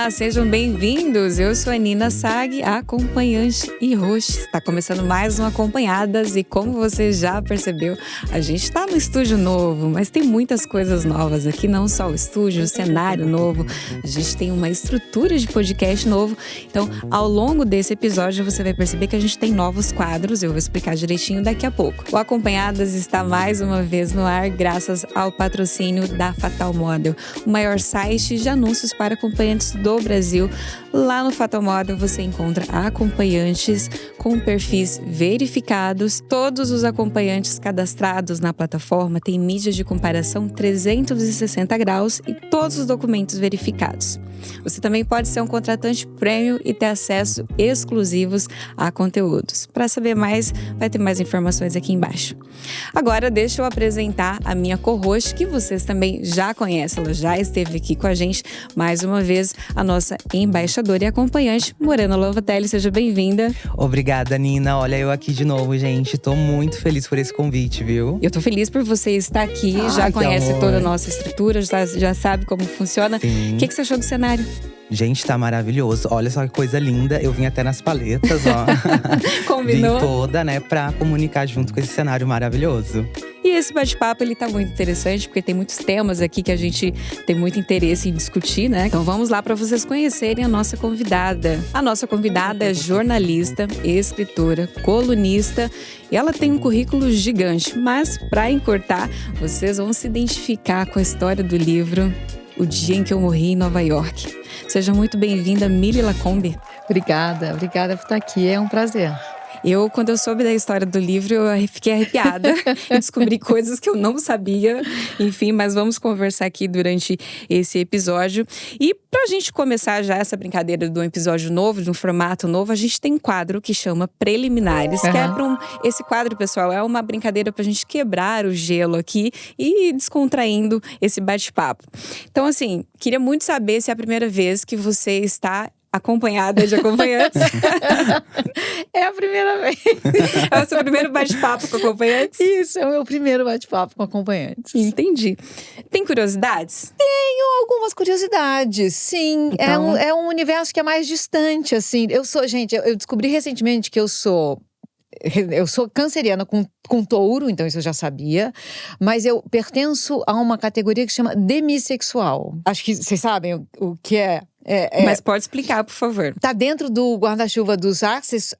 Olá, sejam bem-vindos. Eu sou a Nina Sag, a acompanhante e host. Está começando mais um Acompanhadas e como você já percebeu, a gente está no estúdio novo, mas tem muitas coisas novas aqui, não só o estúdio, o cenário novo. A gente tem uma estrutura de podcast novo. Então, ao longo desse episódio, você vai perceber que a gente tem novos quadros. Eu vou explicar direitinho daqui a pouco. O Acompanhadas está mais uma vez no ar, graças ao patrocínio da Fatal Model, o maior site de anúncios para acompanhantes do Brasil. Lá no Fatal Model você encontra acompanhantes com perfis verificados. Todos os acompanhantes cadastrados na plataforma têm mídia de comparação 360 graus e todos os documentos verificados. Você também pode ser um contratante premium e ter acesso exclusivos a conteúdos. Para saber mais, vai ter mais informações aqui embaixo. Agora deixa eu apresentar a minha co-host, que vocês também já conhecem. Ela já esteve aqui com a gente mais uma vez, a nossa embaixadora e acompanhante, Morena Lovatelli. Seja bem-vinda. Obrigada, Nina. Olha, eu aqui de novo, gente. Tô muito feliz por esse convite, viu? Eu tô feliz por você estar aqui. Já conhece toda a nossa estrutura, já sabe como funciona. Sim. O que você achou do cenário? Gente, tá maravilhoso. Olha só que coisa linda. Eu vim até nas paletas, ó. Combinou? Vim toda, né, pra comunicar junto com esse cenário maravilhoso. E esse bate-papo, ele tá muito interessante, porque tem muitos temas aqui que a gente tem muito interesse em discutir, né? Então vamos lá para vocês conhecerem a nossa convidada. A nossa convidada é jornalista, escritora, colunista, e ela tem um currículo gigante. Mas, para encurtar, vocês vão se identificar com a história do livro O Dia em que Eu Morri em Nova York. Seja muito bem-vinda, Mili Lacombe. Obrigada por estar aqui, é um prazer. Quando eu soube da história do livro, eu fiquei arrepiada e descobri coisas que eu não sabia. Enfim, mas vamos conversar aqui durante esse episódio. E pra gente começar já essa brincadeira de um episódio novo, de um formato novo, a gente tem um quadro que chama Preliminares. Que é esse quadro, pessoal, é uma brincadeira pra gente quebrar o gelo aqui e ir descontraindo esse bate-papo. Então, assim, queria muito saber se é a primeira vez que você está acompanhada de acompanhantes. É a primeira vez. É o seu primeiro bate-papo com acompanhantes? Isso, é o meu primeiro bate-papo com acompanhantes. Entendi. Tem curiosidades? Tenho algumas curiosidades, sim. Então... É um universo que é mais distante, assim. Eu descobri recentemente que eu sou canceriana com touro, então isso eu já sabia. Mas eu pertenço a uma categoria que se chama demissexual. Acho que vocês sabem o que é. Mas pode explicar, por favor. Tá dentro do guarda-chuva dos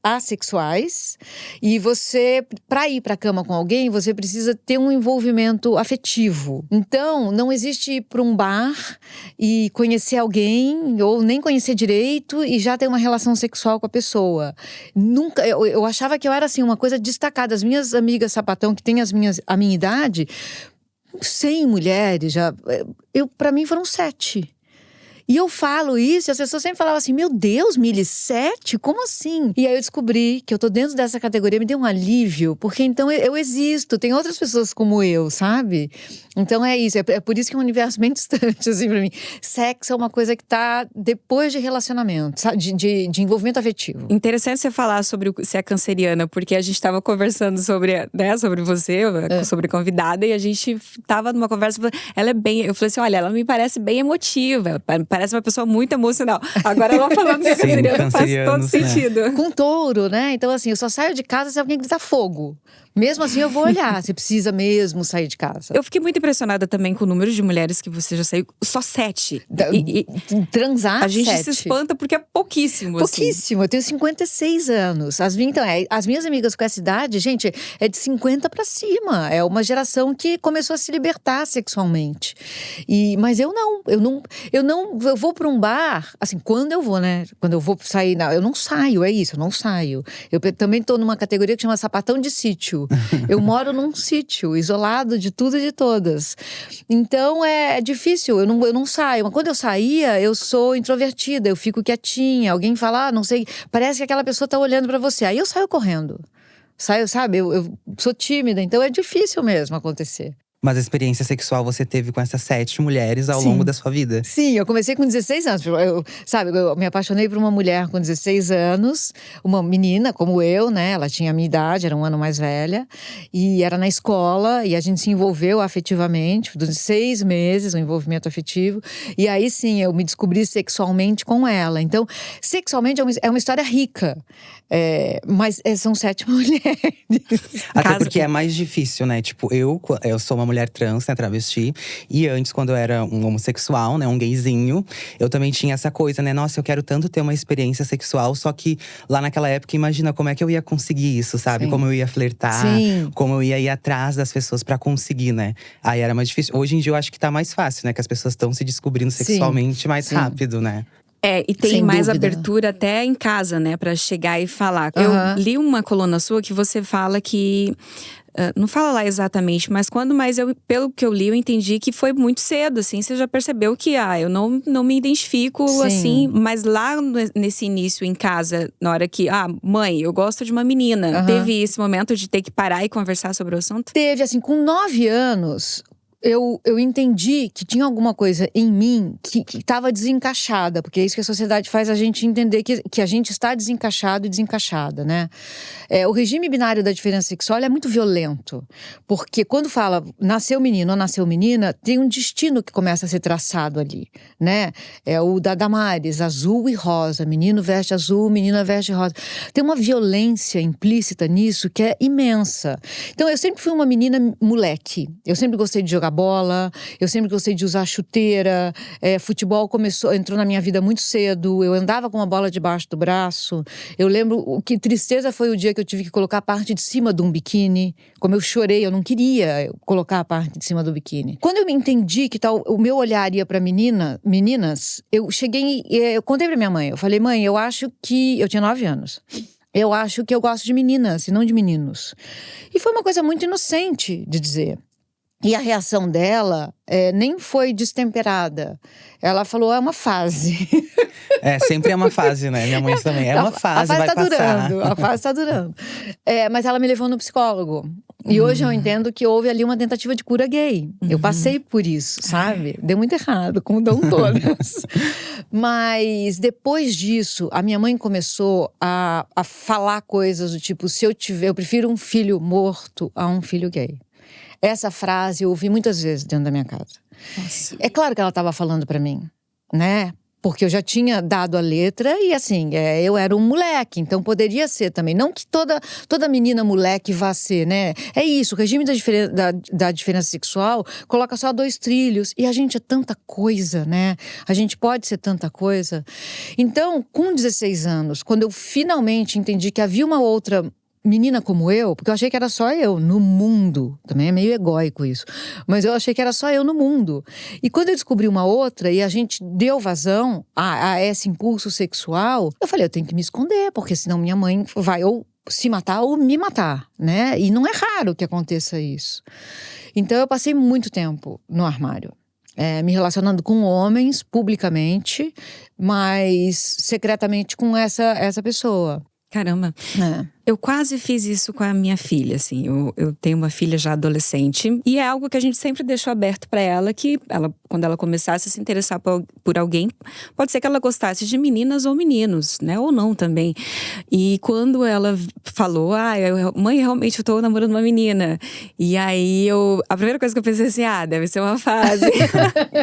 assexuais. E você, para ir pra cama com alguém, você precisa ter um envolvimento afetivo. Então, não existe ir pra um bar e conhecer alguém, ou nem conhecer direito, e já ter uma relação sexual com a pessoa. Nunca, eu achava que eu era assim, uma coisa destacada. As minhas amigas sapatão, que têm a minha idade, 100 mulheres, pra mim foram 7. E eu falo isso, e as pessoas sempre falavam assim, meu Deus, Mili, 7? Como assim? E aí eu descobri que eu tô dentro dessa categoria, me deu um alívio, porque então eu existo, tem outras pessoas como eu, sabe? Então é isso, é por isso que é um universo bem distante, assim, pra mim. Sexo é uma coisa que tá depois de relacionamento, sabe? De envolvimento afetivo. Interessante você falar sobre ser canceriana, porque a gente tava conversando sobre você, sobre a convidada, e a gente tava numa conversa, ela é bem, eu falei assim, olha, ela me parece bem emotiva, parece uma pessoa muito emocional. Agora ela falando que é canceriana faz todo sentido. Né? Com touro, né? Então assim, eu só saio de casa se alguém gritar fogo. Mesmo assim eu vou olhar, se precisa mesmo sair de casa. Eu fiquei muito impressionada também com o número de mulheres que você já saiu. Só 7. Transar, a gente 7. se espanta porque é pouquíssimo. Pouquíssimo, assim. Eu tenho 56 anos. As minhas amigas com essa idade, gente, é de 50 pra cima. É uma geração que começou a se libertar sexualmente. Mas eu vou pra um bar, assim, quando eu vou, né? Quando eu vou sair, eu não saio, é isso, eu não saio. Eu também tô numa categoria que chama sapatão de sítio. Eu moro num sítio, isolado de tudo e de todas. Então é difícil, eu não saio. Mas quando eu saía, eu sou introvertida, eu fico quietinha. Alguém fala, não sei, parece que aquela pessoa tá olhando pra você. Aí eu saio correndo. Saio, sabe, eu sou tímida, então é difícil mesmo acontecer. Mas a experiência sexual você teve com essas 7 mulheres ao Sim. longo da sua vida? Sim, eu comecei com 16 anos. Eu me apaixonei por uma mulher com 16 anos, uma menina como eu, né? Ela tinha a minha idade, era um ano mais velha. E era na escola, e a gente se envolveu afetivamente, durante 6 meses, um envolvimento afetivo. E aí sim, eu me descobri sexualmente com ela. Então, sexualmente é uma história rica. Mas são 7 mulheres. Até porque é mais difícil, né? Tipo, eu sou uma mulher trans, né, travesti. E antes, quando eu era um homossexual, né, um gayzinho, eu também tinha essa coisa, né? Nossa, eu quero tanto ter uma experiência sexual. Só que lá naquela época, imagina como é que eu ia conseguir isso, sabe? Sim. Como eu ia flertar, Sim. como eu ia ir atrás das pessoas pra conseguir, né? Aí era mais difícil. Hoje em dia eu acho que tá mais fácil, né? Que as pessoas estão se descobrindo Sim. sexualmente mais Sim. rápido, né? E tem Sem mais dúvida. abertura até em casa, né? Pra chegar e falar. Aham. Eu li uma coluna sua que você fala que… não fala lá exatamente, mas pelo que eu li, eu entendi que foi muito cedo, assim. Você já percebeu que, eu não me identifico, Sim. assim. Mas lá nesse início, em casa, na hora que… mãe, eu gosto de uma menina. Aham. Teve esse momento de ter que parar e conversar sobre o assunto? Teve, assim, com 9 anos, eu entendi que tinha alguma coisa em mim que estava desencaixada. Porque é isso que a sociedade faz a gente entender, que a gente está desencaixado e desencaixada, né? O regime binário da diferença sexual é muito violento. Porque quando fala nasceu menino ou nasceu menina, tem um destino que começa a ser traçado ali, né? É o da Damares, azul e rosa. Menino veste azul, menina veste rosa. Tem uma violência implícita nisso que é imensa. Então eu sempre fui uma menina moleque. Eu sempre gostei de jogar bola, eu sempre gostei de usar chuteira. Futebol entrou na minha vida muito cedo. Eu andava com uma bola debaixo do braço. Eu lembro que tristeza foi o dia que eu tive que colocar a parte de cima de um biquíni. Como eu chorei, eu não queria colocar a parte de cima do biquíni. Quando eu me entendi que o meu olhar ia para meninas, eu cheguei, eu contei para minha mãe. Eu falei, mãe, eu acho que… Eu tinha 9 anos. Eu acho que eu gosto de meninas e não de meninos. E foi uma coisa muito inocente de dizer. E a reação dela nem foi destemperada. Ela falou, é uma fase. Sempre é uma fase, né? Minha mãe também. É uma fase, vai tá passar. durando, a fase tá durando. Mas ela me levou no psicólogo. E hoje eu entendo que houve ali uma tentativa de cura gay. Eu passei por isso, sabe? Deu muito errado, como dão todas. Mas depois disso, a minha mãe começou a falar coisas do tipo, eu prefiro um filho morto a um filho gay. Essa frase eu ouvi muitas vezes dentro da minha casa. Nossa. É claro que ela estava falando para mim, né? Porque eu já tinha dado a letra e assim, eu era um moleque, então poderia ser também. Não que toda menina moleque vá ser, né? É isso, o regime da diferença sexual coloca só 2 trilhos. E a gente é tanta coisa, né? A gente pode ser tanta coisa. Então, com 16 anos, quando eu finalmente entendi que havia uma outra menina como eu, porque eu achei que era só eu no mundo. Também é meio egóico isso. Mas eu achei que era só eu no mundo. E quando eu descobri uma outra e a gente deu vazão a esse impulso sexual, eu falei, eu tenho que me esconder, porque senão minha mãe vai ou se matar ou me matar, né? E não é raro que aconteça isso. Então eu passei muito tempo no armário. Me relacionando com homens publicamente, mas secretamente com essa pessoa. Caramba. Eu quase fiz isso com a minha filha, assim. Eu tenho uma filha já adolescente. E é algo que a gente sempre deixou aberto pra ela. Que quando ela começasse a se interessar por alguém, pode ser que ela gostasse de meninas ou meninos, né? Ou não também. E quando ela falou, mãe, realmente eu tô namorando uma menina. E aí a primeira coisa que eu pensei assim, deve ser uma fase.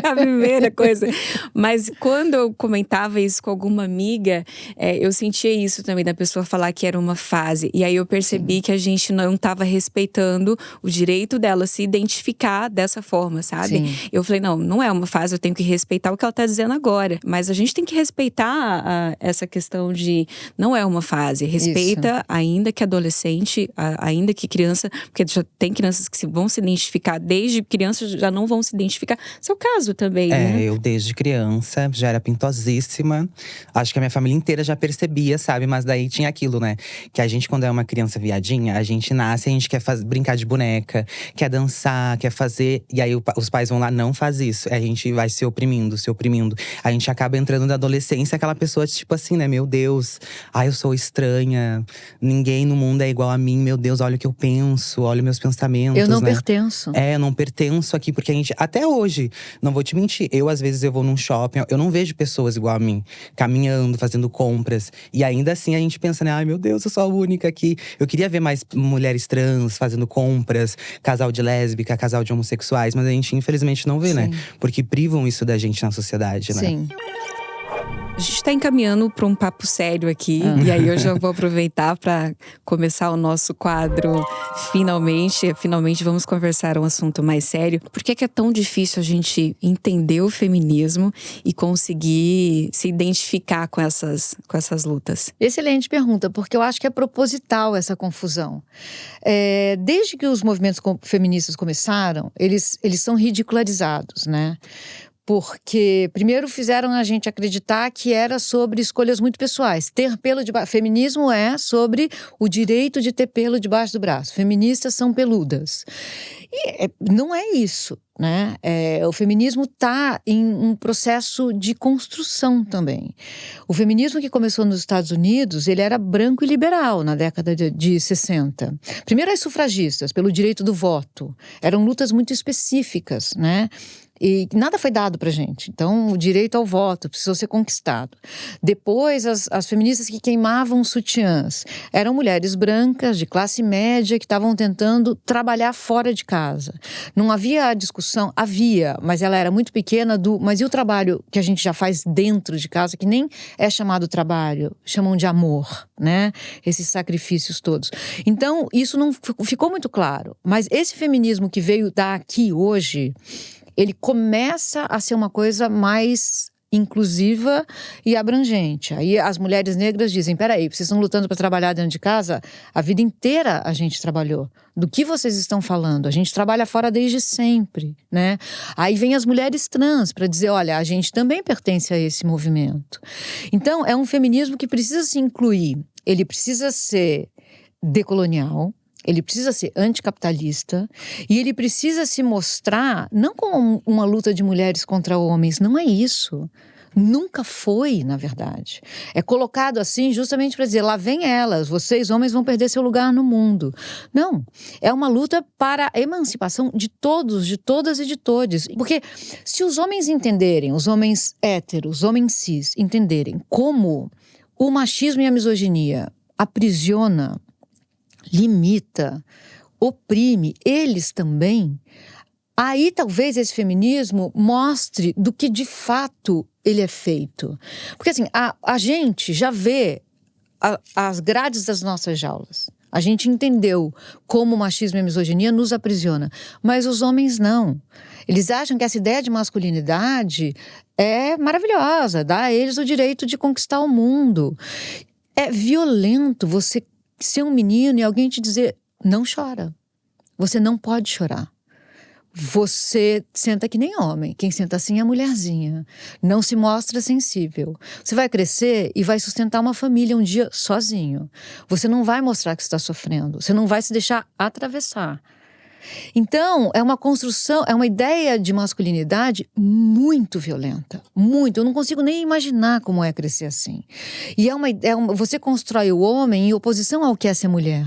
A primeira coisa. Mas quando eu comentava isso com alguma amiga, eu sentia isso também, da pessoa falar que era uma fase. E aí eu percebi que a gente não estava respeitando o direito dela se identificar dessa forma, sabe? Sim. Eu falei, não é uma fase, eu tenho que respeitar o que ela tá dizendo agora. Mas a gente tem que respeitar essa questão de não é uma fase. Respeita, ainda que adolescente, ainda que criança, porque já tem crianças que vão se identificar, desde criança já não vão se identificar. Seu caso também, né? Eu desde criança já era pintosíssima. Acho que a minha família inteira já percebia, sabe? Mas daí tinha aquilo, né? Que a gente gente, quando é uma criança viadinha, a gente nasce, a gente quer brincar de boneca, quer dançar, quer fazer… E aí os pais vão lá, não faz isso. A gente vai se oprimindo, se oprimindo. A gente acaba entrando na adolescência, aquela pessoa tipo assim, né? Meu Deus, eu sou estranha. Ninguém no mundo é igual a mim. Meu Deus, olha o que eu penso, olha os meus pensamentos, eu não né? pertenço. Eu não pertenço aqui, porque a gente… Até hoje, não vou te mentir, às vezes eu vou num shopping, eu não vejo pessoas igual a mim, caminhando, fazendo compras. E ainda assim a gente pensa, né? Ai, meu Deus, eu sou a única aqui. Eu queria ver mais mulheres trans fazendo compras, casal de lésbica, casal de homossexuais. Mas a gente, infelizmente, não vê, né? Porque privam isso da gente na sociedade, né? Sim. A gente está encaminhando para um papo sério aqui. E aí eu já vou aproveitar para começar o nosso quadro. Finalmente vamos conversar um assunto mais sério. Por que é tão difícil a gente entender o feminismo e conseguir se identificar com essas lutas? Excelente pergunta, porque eu acho que é proposital essa confusão. Desde que os movimentos feministas começaram, eles são ridicularizados, né? Porque primeiro fizeram a gente acreditar que era sobre escolhas muito pessoais. Ter pelo debaixo. Feminismo é sobre o direito de ter pelo debaixo do braço. Feministas são peludas. E não é isso, né? O feminismo está em um processo de construção também. O feminismo que começou nos Estados Unidos, ele era branco e liberal na década de 60. Primeiro as sufragistas, pelo direito do voto. Eram lutas muito específicas, né? E nada foi dado pra gente. Então, o direito ao voto precisou ser conquistado. Depois, as feministas que queimavam sutiãs eram mulheres brancas, de classe média, que estavam tentando trabalhar fora de casa. Não havia discussão, havia, mas ela era muito pequena mas e o trabalho que a gente já faz dentro de casa, que nem é chamado trabalho, chamam de amor, né? Esses sacrifícios todos. Então, isso não ficou muito claro. Mas esse feminismo que veio daqui hoje, ele começa a ser uma coisa mais inclusiva e abrangente. Aí as mulheres negras dizem, peraí, vocês estão lutando para trabalhar dentro de casa? A vida inteira a gente trabalhou. Do que vocês estão falando? A gente trabalha fora desde sempre, né? Aí vem as mulheres trans para dizer, olha, a gente também pertence a esse movimento. Então, é um feminismo que precisa se incluir. Ele precisa ser decolonial. Ele precisa ser anticapitalista e ele precisa se mostrar não como uma luta de mulheres contra homens, não é isso. Nunca foi, na verdade. É colocado assim justamente para dizer, lá vem elas, vocês homens vão perder seu lugar no mundo. Não, é uma luta para a emancipação de todos, de todas e de todes. Porque se os homens entenderem, os homens héteros, os homens cis, entenderem como o machismo e a misoginia aprisiona, limita, oprime eles também, aí talvez esse feminismo mostre do que de fato ele é feito. Porque assim, a gente já vê as grades das nossas jaulas. A gente entendeu como o machismo e a misoginia nos aprisiona, mas os homens não. Eles acham que essa ideia de masculinidade é maravilhosa, dá a eles o direito de conquistar o mundo. É violento você ser um menino e alguém te dizer, não chora, você não pode chorar. Você senta que nem homem, quem senta assim é a mulherzinha, não se mostra sensível. Você vai crescer e vai sustentar uma família um dia sozinho. Você não vai mostrar que está sofrendo, você não vai se deixar atravessar. Então, é uma construção, é uma ideia de masculinidade muito violenta, muito. Eu não consigo nem imaginar como é crescer assim. E você constrói o homem em oposição ao que é ser mulher.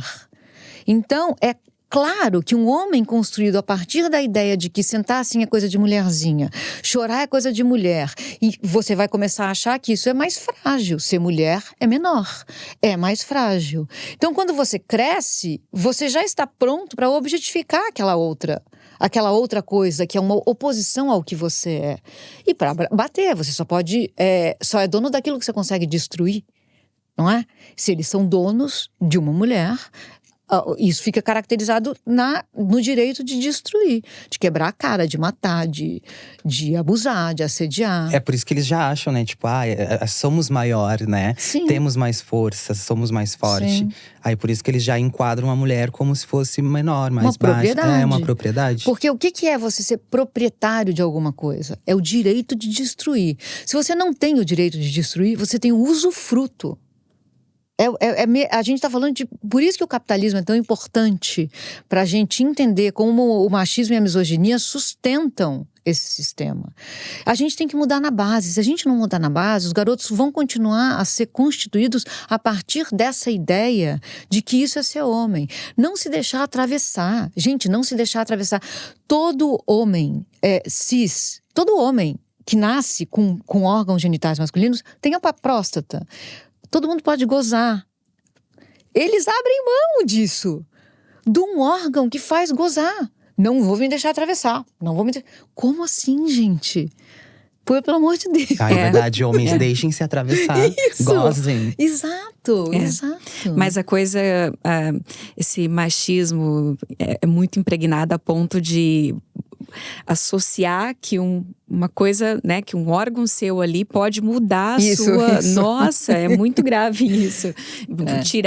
Então, é claro que um homem construído a partir da ideia de que sentar assim é coisa de mulherzinha, chorar é coisa de mulher, e você vai começar a achar que isso é mais frágil, ser mulher é menor, é mais frágil. Então, quando você cresce, você já está pronto para objetificar aquela outra coisa que é uma oposição ao que você é. E para bater, você só é dono daquilo que você consegue destruir, não é? Se eles são donos de uma mulher, isso fica caracterizado no direito de destruir, de quebrar a cara, de matar, de abusar, de assediar. É por isso que eles já acham, né? Tipo, somos maior, né? Sim. Temos mais força, somos mais fortes. Sim. Aí por isso que eles já enquadram a mulher como se fosse menor, mais baixa. Propriedade. É uma propriedade. Porque o que é você ser proprietário de alguma coisa? É o direito de destruir. Se você não tem o direito de destruir, você tem o usufruto. A gente está falando de… Por isso que o capitalismo é tão importante, para a gente entender como o machismo e a misoginia sustentam esse sistema. A gente tem que mudar na base. Se a gente não mudar na base, os garotos vão continuar a ser constituídos a partir dessa ideia de que isso é ser homem. Não se deixar atravessar. Gente, não se deixar atravessar. Todo homem cis, todo homem que nasce com órgãos genitais masculinos tem a próstata. Todo mundo pode gozar. Eles abrem mão disso, de um órgão que faz gozar. Não vou me deixar atravessar. Não vou me Como assim, gente? Pelo amor de Deus. É verdade, homens, deixem-se atravessar. Isso. Gozem. Exato. Mas a coisa, esse machismo é muito impregnado a ponto de associar que uma coisa, né, que um órgão seu ali pode mudar a sua… Nossa, é muito grave isso.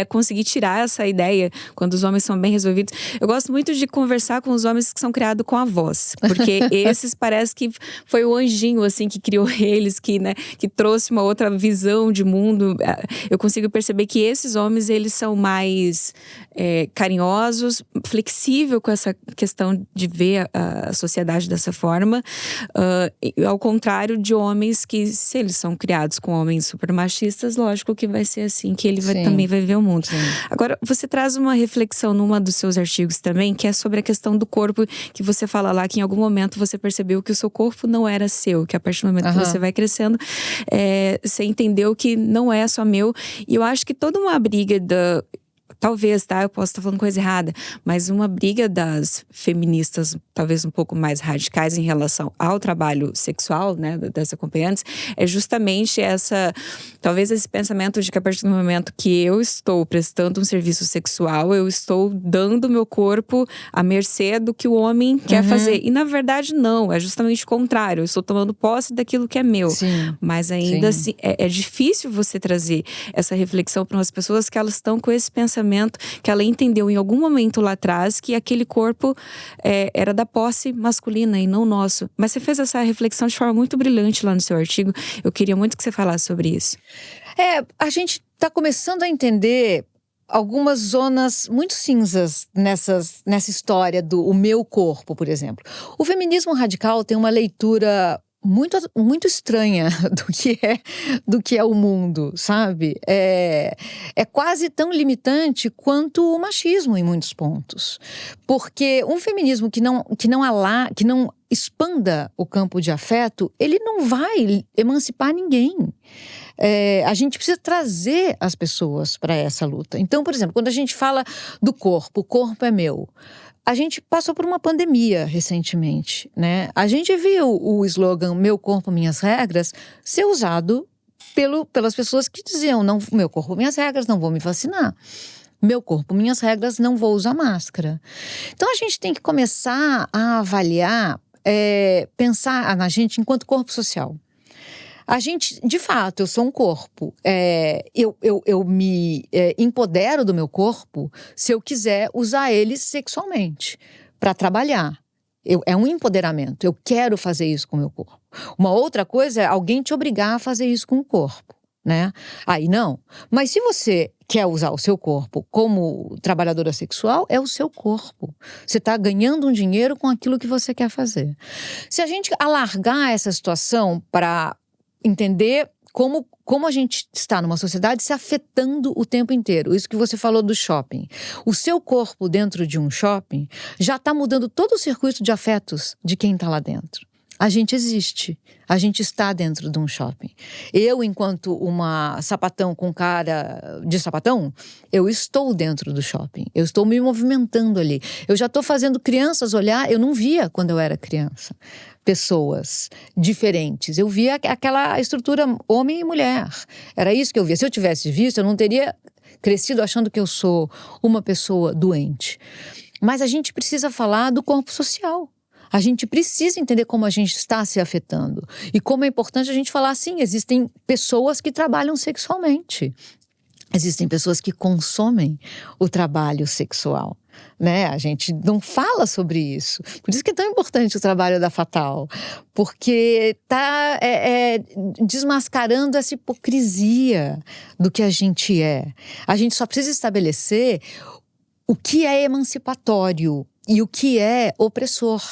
Conseguir tirar essa ideia quando os homens são bem resolvidos. Eu gosto muito de conversar com os homens que são criados com a voz, porque esses parece que foi o anjinho, assim, que criou eles, que trouxe uma outra visão de mundo. Eu consigo perceber que esses homens, eles são mais carinhosos, flexível com essa questão de ver a sociedade dessa forma. Ao contrário de homens que, se eles são criados com homens super machistas, lógico que vai ser assim que ele também vai ver o mundo. Sim. Agora, você traz uma reflexão numa dos seus artigos também, que é sobre a questão do corpo, que você fala lá que em algum momento você percebeu que o seu corpo não era seu, que a partir do momento que você vai crescendo, você entendeu que não é só meu. E eu acho que toda uma briga talvez, eu posso estar falando coisa errada, mas uma briga das feministas, talvez um pouco mais radicais em relação ao trabalho sexual, né, das acompanhantes, é justamente talvez esse pensamento de que a partir do momento que eu estou prestando um serviço sexual, eu estou dando meu corpo à mercê do que o homem quer fazer. E na verdade não, é justamente o contrário, eu estou tomando posse daquilo que é meu. Sim. Mas ainda assim, é difícil você trazer essa reflexão para umas pessoas que elas estão com esse pensamento que ela entendeu em algum momento lá atrás que aquele corpo era da posse masculina e não nosso. Mas você fez essa reflexão de forma muito brilhante lá no seu artigo. Eu queria muito que você falasse sobre isso. A gente está começando a entender algumas zonas muito cinzas nessa história do meu corpo, por exemplo. O feminismo radical tem uma leitura muito estranha do que é o mundo, sabe? É quase tão limitante quanto o machismo em muitos pontos. Porque um feminismo que não expanda o campo de afeto, ele não vai emancipar ninguém. A gente precisa trazer as pessoas para essa luta. Então, por exemplo, quando a gente fala do corpo, o corpo é meu. A gente passou por uma pandemia recentemente, né? A gente viu o slogan "Meu corpo, minhas regras" ser usado pelas pessoas que diziam não, meu corpo, minhas regras, não vou me vacinar. Meu corpo, minhas regras, não vou usar máscara. Então a gente tem que começar a avaliar, pensar na gente enquanto corpo social. A gente, de fato, eu sou um corpo. Eu me empodero do meu corpo se eu quiser usar ele sexualmente, para trabalhar. É um empoderamento. Eu quero fazer isso com o meu corpo. Uma outra coisa é alguém te obrigar a fazer isso com o corpo, né? Aí não. Mas se você quer usar o seu corpo como trabalhadora sexual, é o seu corpo. Você está ganhando um dinheiro com aquilo que você quer fazer. Se a gente alargar essa situação para entender como a gente está numa sociedade se afetando o tempo inteiro. Isso que você falou do shopping. O seu corpo dentro de um shopping já está mudando todo o circuito de afetos de quem está lá dentro. A gente existe. A gente está dentro de um shopping. Eu, enquanto uma sapatão com cara de sapatão, eu estou dentro do shopping. Eu estou me movimentando ali. Eu já estou fazendo crianças olhar. Eu não via quando eu era criança pessoas diferentes. Eu via aquela estrutura homem e mulher. Era isso que eu via. Se eu tivesse visto, eu não teria crescido achando que eu sou uma pessoa doente. Mas a gente precisa falar do corpo social. A gente precisa entender como a gente está se afetando. E como é importante a gente falar assim, existem pessoas que trabalham sexualmente. Existem pessoas que consomem o trabalho sexual, né? A gente não fala sobre isso. Por isso que é tão importante o trabalho da Fatal, porque está desmascarando essa hipocrisia do que a gente é. A gente só precisa estabelecer o que é emancipatório e o que é opressor.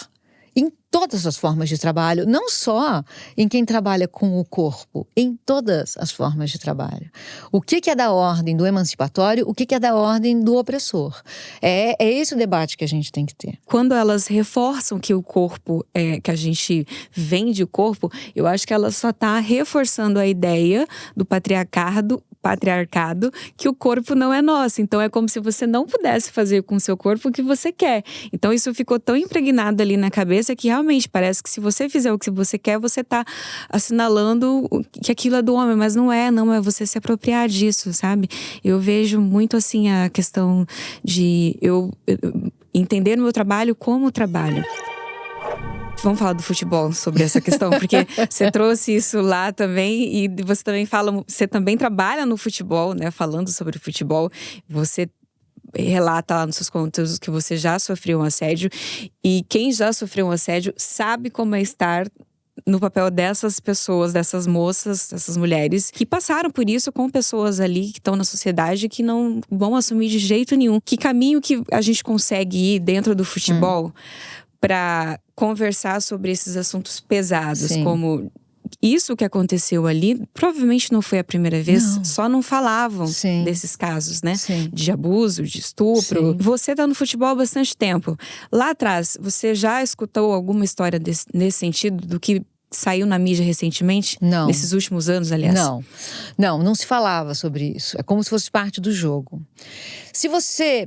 Em todas as formas de trabalho, não só em quem trabalha com o corpo, em todas as formas de trabalho. O que é da ordem do emancipatório, o que é da ordem do opressor. É esse o debate que a gente tem que ter. Quando elas reforçam que o corpo, que a gente vende o corpo, eu acho que ela só está reforçando a ideia do patriarcado que o corpo não é nosso. Então é como se você não pudesse fazer com o seu corpo o que você quer. Então isso ficou tão impregnado ali na cabeça que realmente parece que se você fizer o que você quer, você tá assinalando que aquilo é do homem, mas não é você se apropriar disso, sabe? Eu vejo muito assim a questão de eu entender o meu trabalho como trabalho. Vamos falar do futebol sobre essa questão, porque você trouxe isso lá também e você também você também trabalha no futebol, né? Falando sobre o futebol, você relata lá nos seus conteúdos que você já sofreu um assédio e quem já sofreu um assédio sabe como é estar no papel dessas pessoas, dessas moças, dessas mulheres que passaram por isso com pessoas ali que estão na sociedade que não vão assumir de jeito nenhum. Que caminho que a gente consegue ir dentro do futebol para conversar sobre esses assuntos pesados, Sim. Como isso que aconteceu ali, provavelmente não foi a primeira vez, só não falavam desses casos, né? Sim. De abuso, de estupro. Sim. Você tá no futebol há bastante tempo. Lá atrás, você já escutou alguma história nesse sentido, do que saiu na mídia recentemente? Não. Nesses últimos anos, aliás? Não se falava sobre isso. É como se fosse parte do jogo. Se você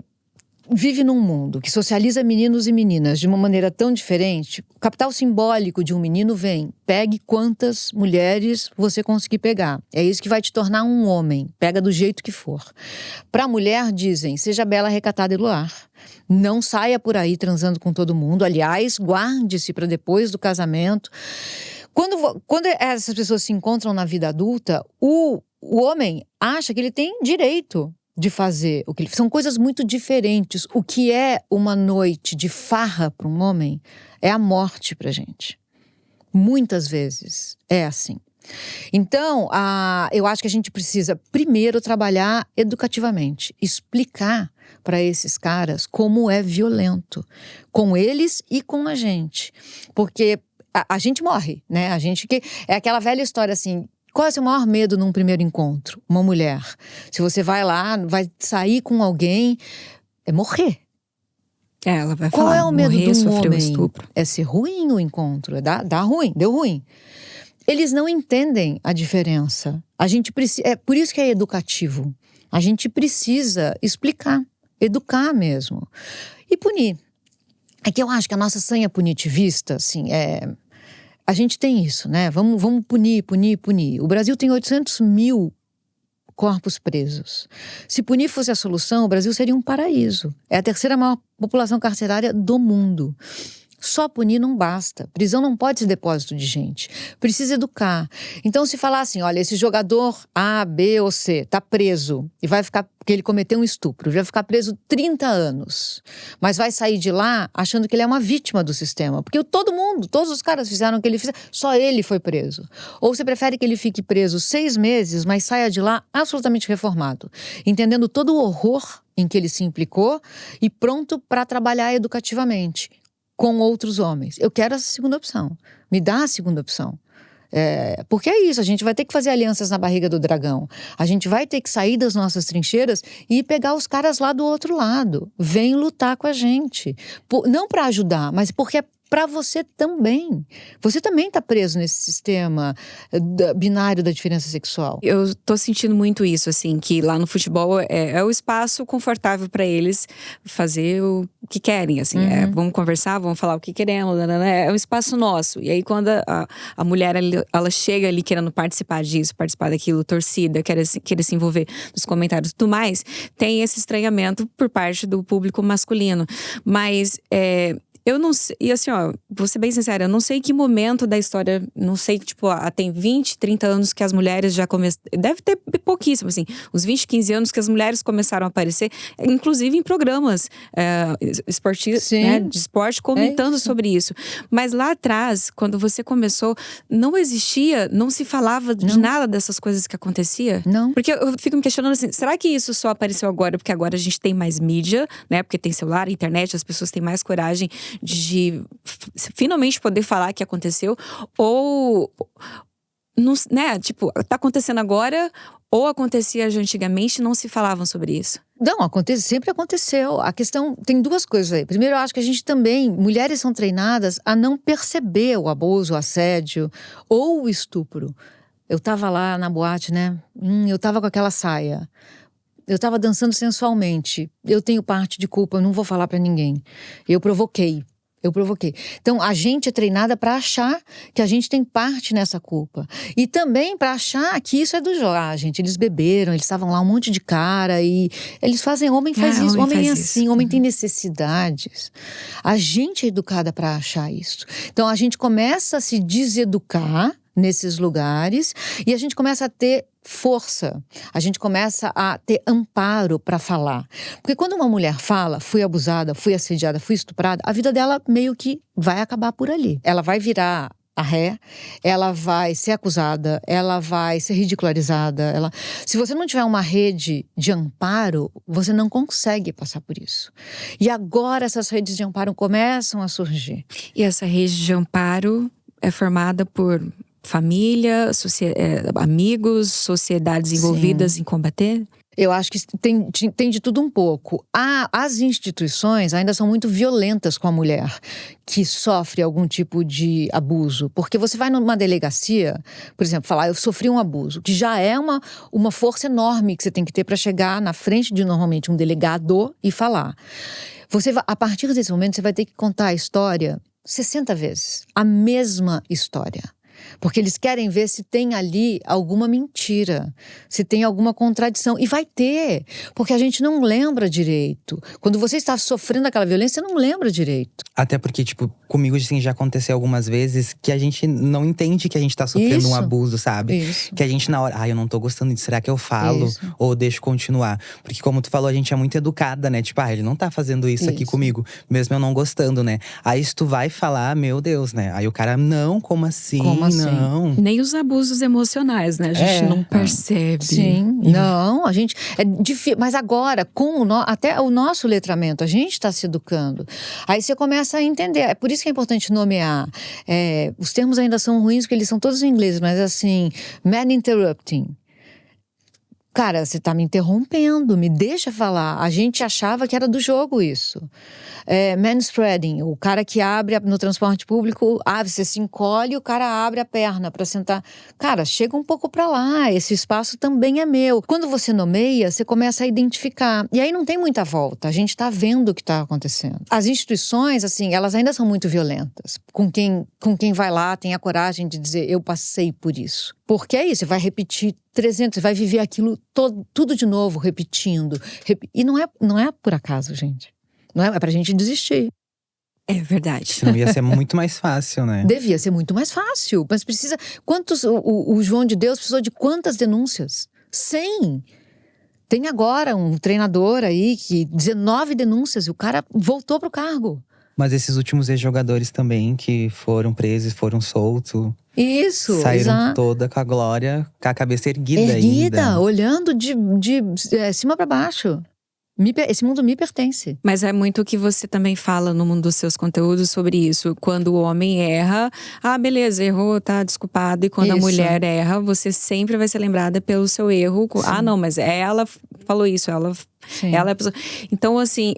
vive num mundo que socializa meninos e meninas de uma maneira tão diferente, o capital simbólico de um menino vem: pegue quantas mulheres você conseguir pegar. É isso que vai te tornar um homem. Pega do jeito que for. Para a mulher, dizem: seja bela, recatada e do lar. Não saia por aí transando com todo mundo. Aliás, guarde-se para depois do casamento. Quando essas pessoas se encontram na vida adulta, o homem acha que ele tem direito de fazer o que ele... São coisas muito diferentes. O que é uma noite de farra para um homem é a morte pra gente. Muitas vezes é assim. Então, eu acho que a gente precisa primeiro trabalhar educativamente, explicar para esses caras como é violento, com eles e com a gente. Porque a gente morre, né? A gente que é aquela velha história assim: qual é o seu maior medo num primeiro encontro? Uma mulher. Se você vai lá, vai sair com alguém, é morrer. Ela vai Qual falar, é o medo morrer, de um sofrer um homem? estupro. É ser ruim o encontro, dá ruim, deu ruim. Eles não entendem a diferença. A gente precisa, é por isso que é educativo. A gente precisa explicar, educar mesmo. E punir. É que eu acho que a nossa sanha punitivista, assim, a gente tem isso, né? Vamos punir. O Brasil tem 800 mil corpos presos. Se punir fosse a solução, o Brasil seria um paraíso. É a terceira maior população carcerária do mundo. Só punir não basta. Prisão não pode ser depósito de gente. Precisa educar. Então, se falar assim: olha, esse jogador A, B ou C está preso e vai ficar, porque ele cometeu um estupro, vai ficar preso 30 anos, mas vai sair de lá achando que ele é uma vítima do sistema. Porque todos os caras fizeram o que ele fez, só ele foi preso. Ou você prefere que ele fique preso 6 meses, mas saia de lá absolutamente reformado, entendendo todo o horror em que ele se implicou e pronto para trabalhar educativamente com outros homens. Eu quero essa segunda opção. Me dá a segunda opção. Porque é isso, a gente vai ter que fazer alianças na barriga do dragão. A gente vai ter que sair das nossas trincheiras e pegar os caras lá do outro lado. Vem lutar com a gente. Não para ajudar, mas porque é para você também. Você também está preso nesse sistema binário da diferença sexual. Eu tô sentindo muito isso, assim, que lá no futebol é o espaço confortável para eles fazer o que querem, assim. Vamos conversar, vamos falar o que queremos, é um espaço nosso. E aí quando a mulher, ela chega ali querendo participar disso, participar daquilo, torcida, querer se envolver nos comentários e tudo mais, tem esse estranhamento por parte do público masculino. Mas Eu não sei, e assim, ó, vou ser bem sincera, eu não sei que momento da história, não sei, tipo, tem 20, 30 anos que as mulheres já começaram, deve ter pouquíssimo, assim, uns 20, 15 anos que as mulheres começaram a aparecer, inclusive em programas esportivos, né, de esporte, comentando sobre isso. Mas lá atrás, quando você começou, não existia, não se falava de nada dessas coisas que acontecia? Não. Porque eu fico me questionando assim, será que isso só apareceu agora porque agora a gente tem mais mídia, né, porque tem celular, internet, as pessoas têm mais coragem de finalmente poder falar que aconteceu, ou não, né, tipo, tá acontecendo agora ou acontecia já antigamente e não se falavam sobre isso? Não, sempre aconteceu. A questão, tem duas coisas aí. Primeiro, eu acho que a gente também, mulheres são treinadas a não perceber o abuso, o assédio ou o estupro. Eu tava lá na boate, né, eu tava com aquela saia. Eu tava dançando sensualmente. Eu tenho parte de culpa, eu não vou falar pra ninguém. Eu provoquei. Então, a gente é treinada para achar que a gente tem parte nessa culpa. E também para achar que isso é do jogo. Ah, gente, eles beberam, eles estavam lá um monte de cara e eles fazem, homem faz isso, homem é assim, homem tem necessidades. A gente é educada para achar isso. Então, a gente começa a se deseducar nesses lugares e a gente começa a ter força, a gente começa a ter amparo para falar. Porque quando uma mulher fala, fui abusada, fui assediada, fui estuprada, a vida dela meio que vai acabar por ali. Ela vai virar a ré, ela vai ser acusada, ela vai ser ridicularizada. Se você não tiver uma rede de amparo, você não consegue passar por isso. E agora essas redes de amparo começam a surgir. E essa rede de amparo é formada por família, amigos, sociedades envolvidas em combater? Eu acho que tem de tudo um pouco. As instituições ainda são muito violentas com a mulher que sofre algum tipo de abuso. Porque você vai numa delegacia, por exemplo, falar, eu sofri um abuso, que já é uma força enorme que você tem que ter para chegar na frente de, normalmente, um delegado e falar. A partir desse momento, você vai ter que contar a história 60 vezes. A mesma história. Porque eles querem ver se tem ali alguma mentira, se tem alguma contradição. E vai ter, porque a gente não lembra direito. Quando você está sofrendo aquela violência, você não lembra direito. Até porque, tipo, comigo assim, já aconteceu algumas vezes que a gente não entende que a gente tá sofrendo um abuso, sabe? Isso. Que a gente na hora, eu não tô gostando disso, será que eu falo? Isso. Ou deixo continuar? Porque como tu falou, a gente é muito educada, né? Tipo, ele não tá fazendo isso aqui comigo, mesmo eu não gostando, né? Aí se tu vai falar, meu Deus, né? Aí o cara, não, como assim? Não. Nem os abusos emocionais, né? A gente não percebe. Sim, não, a gente… É difícil, mas agora, até o nosso letramento, a gente está se educando. Aí você começa a entender, é por isso que é importante nomear. Os termos ainda são ruins, porque eles são todos em inglês, mas assim, man interrupting. Cara, você tá me interrompendo, me deixa falar. A gente achava que era do jogo isso. Manspreading, o cara que abre no transporte público, você se encolhe e o cara abre a perna para sentar. Cara, chega um pouco para lá, esse espaço também é meu. Quando você nomeia, você começa a identificar. E aí não tem muita volta, a gente tá vendo o que tá acontecendo. As instituições, assim, elas ainda são muito violentas. Com quem vai lá, tem a coragem de dizer, eu passei por isso. Porque é isso, você vai repetir 300, você vai viver aquilo tudo de novo, repetindo. E não é por acaso, gente. Não é pra gente desistir. É verdade. Senão ia ser muito mais fácil, né? Devia ser muito mais fácil. Mas precisa… O João de Deus precisou de quantas denúncias? 100. Tem agora um treinador aí que 19 denúncias e o cara voltou pro cargo. Mas esses últimos ex-jogadores também que foram presos, foram soltos. Isso, saíram toda com a glória, com a cabeça erguida ainda. Olhando de cima para baixo. Esse mundo me pertence. Mas é muito o que você também fala no mundo dos seus conteúdos sobre isso. Quando o homem erra, beleza, errou, tá desculpado. E quando a mulher erra, você sempre vai ser lembrada pelo seu erro. Sim. Não, mas ela falou isso, ela é a pessoa. Então, assim,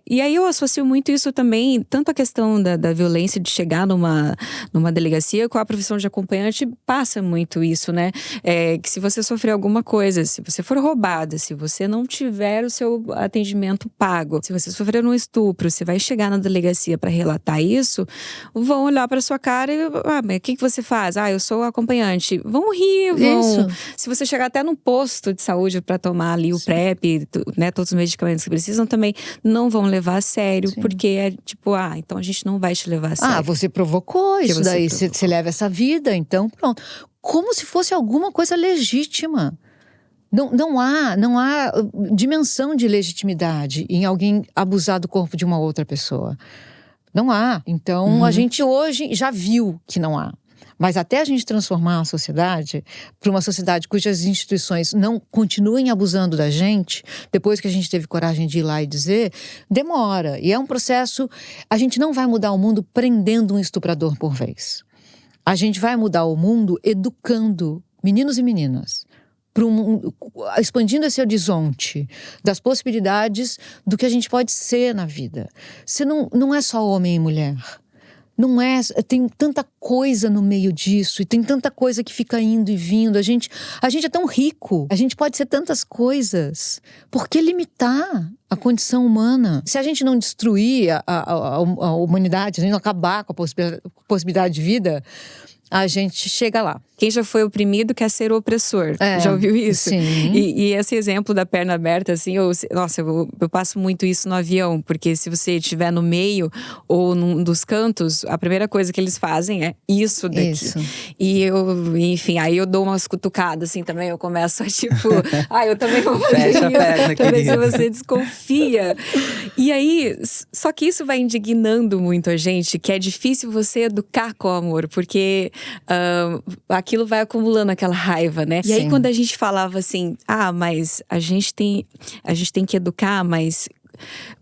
e aí eu associo muito isso também, tanto a questão da violência de chegar numa delegacia, com a profissão de acompanhante passa muito isso, né? Que se você sofrer alguma coisa, se você for roubada, se você não tiver o seu atendimento pago, se você sofrer um estupro, você vai chegar na delegacia para relatar isso, vão olhar para sua cara e mas o que você faz? Eu sou acompanhante. Vão rir, vão… Se você chegar até no posto de saúde para tomar ali o PrEP, né? todos os medicamentos que precisam, também não vão levar a sério, Sim. porque é tipo, então a gente não vai te levar a sério. Você provocou isso você daí, provocou. você leva essa vida, então pronto. Como se fosse alguma coisa legítima. Não há dimensão de legitimidade em alguém abusar do corpo de uma outra pessoa. Não há. Então, a gente hoje já viu que não há. Mas até a gente transformar a sociedade para uma sociedade cujas instituições não continuem abusando da gente, depois que a gente teve coragem de ir lá e dizer, demora. E é um processo. A gente não vai mudar o mundo prendendo um estuprador por vez. A gente vai mudar o mundo educando meninos e meninas, expandindo esse horizonte das possibilidades do que a gente pode ser na vida. Você não é só homem e mulher. Não é, tem tanta coisa no meio disso, e tem tanta coisa que fica indo e vindo. A gente é tão rico, a gente pode ser tantas coisas. Por que limitar a condição humana? Se a gente não destruir a humanidade, se a gente não acabar com a possibilidade de vida, a gente chega lá. Quem já foi oprimido quer ser o opressor. Já ouviu isso? Sim. E esse exemplo da perna aberta, assim, eu passo muito isso no avião, porque se você estiver no meio ou num dos cantos, a primeira coisa que eles fazem é isso daqui. Isso. E enfim, aí eu dou umas cutucadas, assim, também. Eu começo a tipo, eu também vou fazer Fecha a isso. perna, Também se querida. você desconfia. E aí, só que isso vai indignando muito a gente, que é difícil você educar com amor, porque aquilo vai acumulando aquela raiva, né? E aí, Sim. quando a gente falava assim, mas a gente tem que educar, mas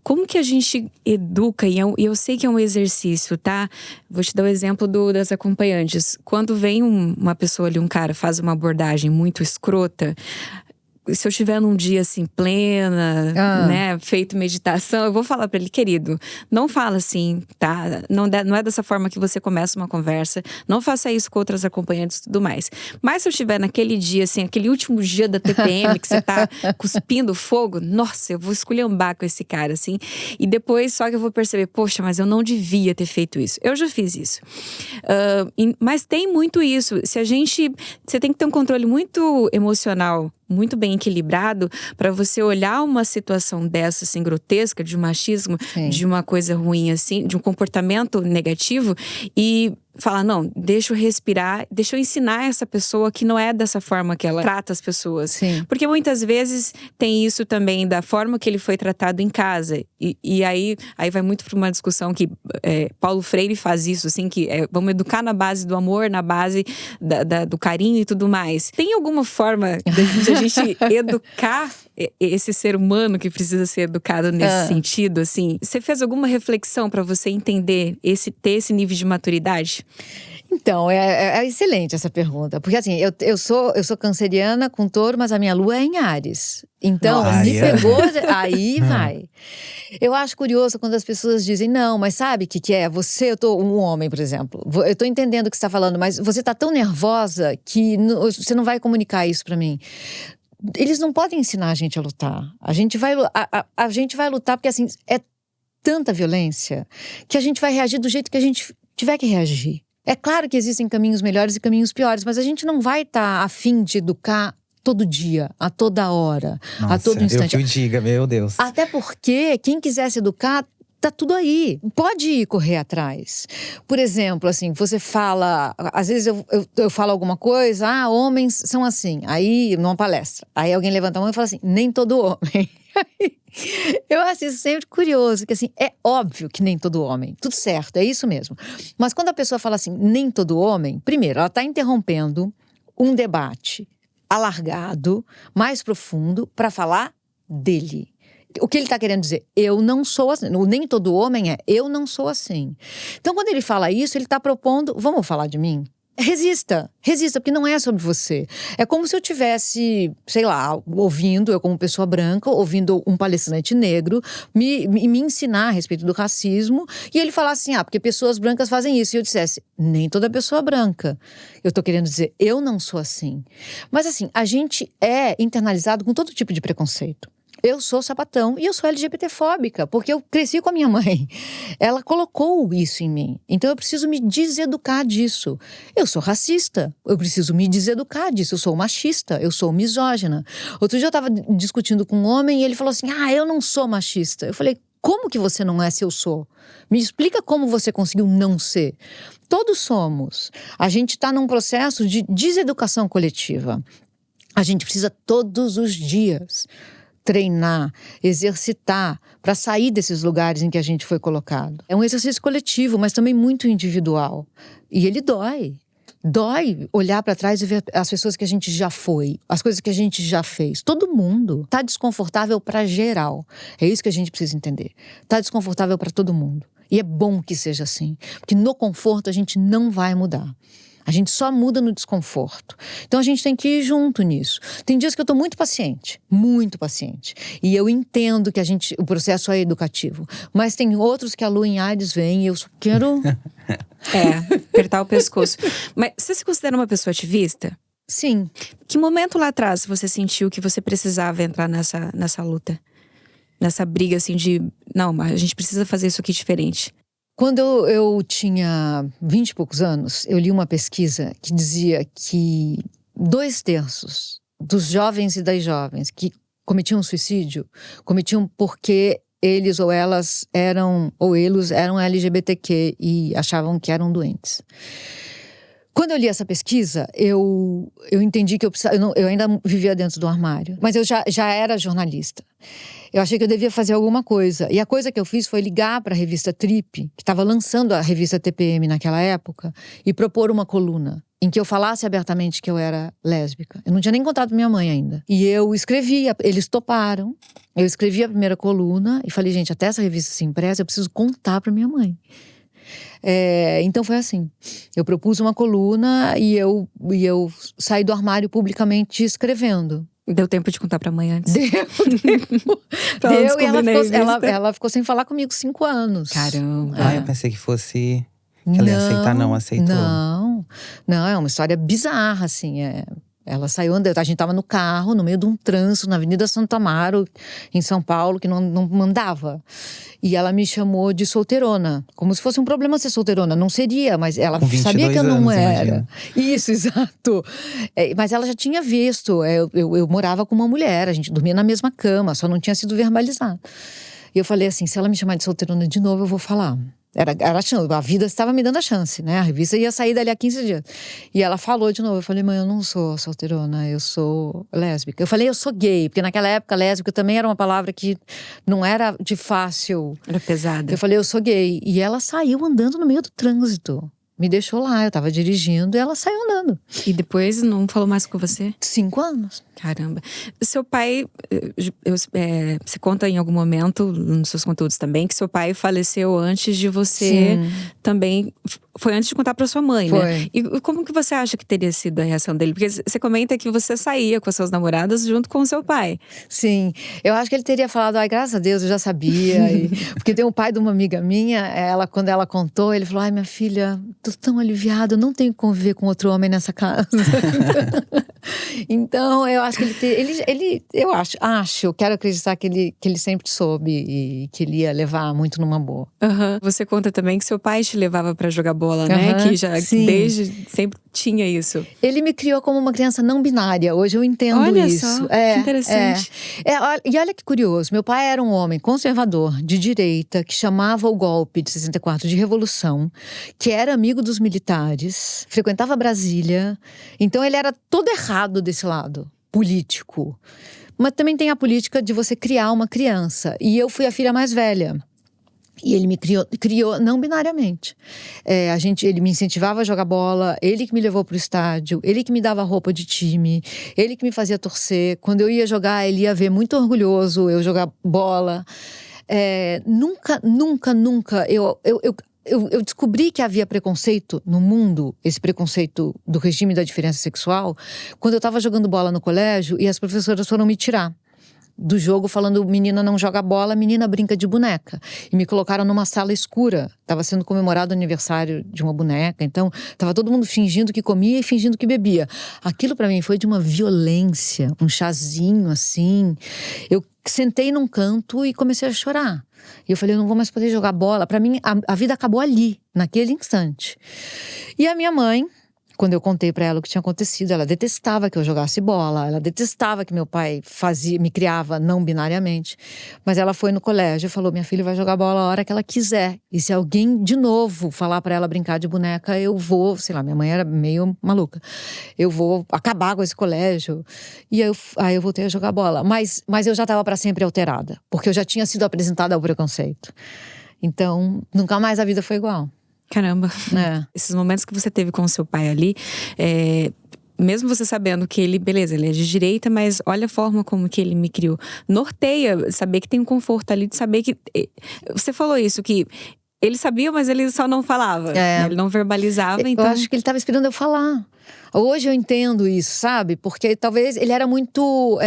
como que a gente educa? E eu sei que é um exercício, tá? Vou te dar o exemplo das acompanhantes. Quando vem uma pessoa ali, um cara, faz uma abordagem muito escrota, se eu estiver num dia assim, plena, né, feito meditação, eu vou falar pra ele, querido, não fala assim, tá? Não é dessa forma que você começa uma conversa, não faça isso com outras acompanhantes e tudo mais. Mas se eu estiver naquele dia, assim, aquele último dia da TPM, que você tá cuspindo fogo, nossa, eu vou esculhambar com esse cara, assim. E depois só que eu vou perceber, poxa, mas eu não devia ter feito isso. Eu já fiz isso. Mas tem muito isso. Você tem que ter um controle muito emocional, muito bem equilibrado, para você olhar uma situação dessa, assim, grotesca, de machismo, Sim. de uma coisa ruim, assim, de um comportamento negativo, e falar, não, deixa eu respirar, deixa eu ensinar essa pessoa que não é dessa forma que ela trata as pessoas. Sim. Porque muitas vezes tem isso também da forma que ele foi tratado em casa. E aí vai muito para uma discussão que Paulo Freire faz isso, assim, que vamos educar na base do amor, na base do carinho e tudo mais. Tem alguma forma de a gente educar esse ser humano que precisa ser educado nesse sentido, assim? Você fez alguma reflexão para você entender ter esse nível de maturidade? Então, é excelente essa pergunta. Porque assim, eu sou canceriana com touro, mas a minha lua é em Áries. Então, me pegou, aí vai. Eu acho curioso quando as pessoas dizem, não, mas sabe o que é? Eu tô um homem, por exemplo. Eu tô entendendo o que você tá falando, mas você tá tão nervosa que você não vai comunicar isso pra mim. Eles não podem ensinar a gente a lutar. A gente vai lutar porque assim, é tanta violência que a gente vai reagir do jeito que a gente tiver que reagir. É claro que existem caminhos melhores e caminhos piores, mas a gente não vai estar a fim de educar todo dia, a toda hora, a todo instante. Eu que o diga, meu Deus. Até porque quem quiser se educar, tá tudo aí. Pode ir correr atrás. Por exemplo, assim, você fala… Às vezes eu falo alguma coisa, homens são assim. Aí, numa palestra, aí alguém levanta a mão e fala assim, nem todo homem. Eu acho isso sempre curioso, que assim, é óbvio que nem todo homem, tudo certo, é isso mesmo. Mas quando a pessoa fala assim, nem todo homem, primeiro, ela está interrompendo um debate alargado, mais profundo, para falar dele. O que ele está querendo dizer? Eu não sou assim. O nem todo homem eu não sou assim. Então, quando ele fala isso, ele está propondo, vamos falar de mim? Resista, porque não é sobre você. É como se eu tivesse, sei lá, eu como pessoa branca, ouvindo um palestrante negro me ensinar a respeito do racismo, e ele falasse assim, porque pessoas brancas fazem isso, e eu dissesse, nem toda pessoa branca. Eu tô querendo dizer, eu não sou assim. Mas assim, a gente é internalizado com todo tipo de preconceito. Eu sou sapatão e eu sou LGBTfóbica, porque eu cresci com a minha mãe. Ela colocou isso em mim. Então eu preciso me deseducar disso. Eu sou racista, eu preciso me deseducar disso. Eu sou machista, eu sou misógina. Outro dia eu estava discutindo com um homem e ele falou assim: eu não sou machista. Eu falei: como que você não é se eu sou? Me explica como você conseguiu não ser. Todos somos. A gente está num processo de deseducação coletiva. A gente precisa todos os dias treinar, exercitar para sair desses lugares em que a gente foi colocado. É um exercício coletivo, mas também muito individual. E ele dói. Dói olhar para trás e ver as pessoas que a gente já foi, as coisas que a gente já fez. Todo mundo está desconfortável para geral. É isso que a gente precisa entender. Está desconfortável para todo mundo. E é bom que seja assim, porque no conforto a gente não vai mudar. A gente só muda no desconforto. Então a gente tem que ir junto nisso. Tem dias que eu estou muito paciente. E eu entendo que o processo é educativo. Mas tem outros que a lua em Áries vem e eu só quero… apertar o pescoço. Mas você se considera uma pessoa ativista? Sim. Que momento lá atrás você sentiu que você precisava entrar nessa luta? Nessa briga assim de… Não, mas a gente precisa fazer isso aqui diferente. Quando eu tinha 20 e poucos anos, eu li uma pesquisa que dizia que 2/3 dos jovens e das jovens que cometiam suicídio, cometiam porque eles ou elas eram LGBTQ e achavam que eram doentes. Quando eu li essa pesquisa, eu entendi que eu ainda vivia dentro do armário. Mas eu já era jornalista. Eu achei que eu devia fazer alguma coisa. E a coisa que eu fiz foi ligar para a revista Trip, que estava lançando a revista TPM naquela época, e propor uma coluna em que eu falasse abertamente que eu era lésbica. Eu não tinha nem encontrado minha mãe ainda. E eu escrevi, eles toparam. Eu escrevi a primeira coluna e falei: gente, até essa revista ser impressa, eu preciso contar para minha mãe. Então foi assim, eu propus uma coluna e eu saí do armário publicamente escrevendo. Deu tempo de contar pra mãe antes? Deu e ela ficou sem falar comigo 5 anos. Caramba. Eu pensei que fosse… que ela ia aceitar, não aceitou. Não, é uma história bizarra, assim, Ela saiu andando, a gente tava no carro, no meio de um trânsito, na Avenida Santo Amaro, em São Paulo, que não mandava. E ela me chamou de solteirona, como se fosse um problema ser solteirona. Não seria, mas ela sabia que eu não era. Imagina. Isso, exato. Mas ela já tinha visto, eu morava com uma mulher, a gente dormia na mesma cama, só não tinha sido verbalizado. E eu falei assim: se ela me chamar de solteirona de novo, eu vou falar. Era a chance, a vida estava me dando a chance, né? A revista ia sair dali a 15 dias. E ela falou de novo, eu falei: mãe, eu não sou solteirona, eu sou lésbica. Eu falei: eu sou gay, porque naquela época lésbica também era uma palavra que não era de fácil. Era pesada. Eu falei: eu sou gay. E ela saiu andando no meio do trânsito. Me deixou lá, eu tava dirigindo e ela saiu andando. E depois não falou mais com você? 5 anos. Caramba. Seu pai, você conta em algum momento, nos seus conteúdos também, que seu pai faleceu antes de você. Sim. Também. Foi antes de contar pra sua mãe, Foi. né? E como que você acha que teria sido a reação dele? Porque você comenta que você saía com as suas namoradas junto com o seu pai. Sim, eu acho que ele teria falado: ai, graças a Deus, eu já sabia. Porque tem um pai de uma amiga minha, quando ela contou, ele falou: ai, minha filha, tô tão aliviado, eu não tenho que conviver com outro homem nessa casa. Então, eu acho que eu quero acreditar que ele sempre soube e que ele ia levar muito numa boa. Uhum. Você conta também que seu pai te levava pra jogar bola, né? Que já desde sempre tinha isso. Ele me criou como uma criança não binária. Hoje eu entendo olha isso. Só, que interessante. E olha que curioso, meu pai era um homem conservador, de direita, que chamava o golpe de 64 de revolução, que era amigo dos militares, frequentava Brasília. Então ele era todo errado desse lado político. Mas também tem a política de você criar uma criança. E eu fui a filha mais velha. E ele me criou não binariamente. Ele me incentivava a jogar bola, ele que me levou pro estádio, ele que me dava roupa de time, ele que me fazia torcer. Quando eu ia jogar, ele ia ver muito orgulhoso eu jogar bola. Nunca eu descobri que havia preconceito no mundo, esse preconceito do regime da diferença sexual, quando eu estava jogando bola no colégio e as professoras foram me tirar do jogo falando: menina não joga bola, menina brinca de boneca. E me colocaram numa sala escura. Estava sendo comemorado o aniversário de uma boneca. Então, estava todo mundo fingindo que comia e fingindo que bebia. Aquilo para mim foi de uma violência, um chazinho assim. Eu sentei num canto e comecei a chorar. E eu falei, eu não vou mais poder jogar bola. Para mim, a vida acabou ali, naquele instante. E a minha mãe, quando eu contei para ela o que tinha acontecido, ela detestava que eu jogasse bola, ela detestava que meu pai me criava não binariamente. Mas ela foi no colégio e falou, minha filha vai jogar bola a hora que ela quiser. E se alguém de novo falar para ela brincar de boneca, eu vou, sei lá, minha mãe era meio maluca. Eu vou acabar com esse colégio. E aí eu voltei a jogar bola. Mas eu já estava para sempre alterada, porque eu já tinha sido apresentada ao preconceito. Então, nunca mais a vida foi igual. Caramba. Esses momentos que você teve com o seu pai ali, mesmo você sabendo que ele, beleza, ele é de direita, mas olha a forma como que ele me criou. Norteia, saber que tem um conforto ali, de saber que… Você falou isso, que ele sabia, mas ele só não falava. Ele não verbalizava, então… Eu acho que ele estava esperando eu falar. Hoje eu entendo isso, sabe? Porque talvez ele era muito…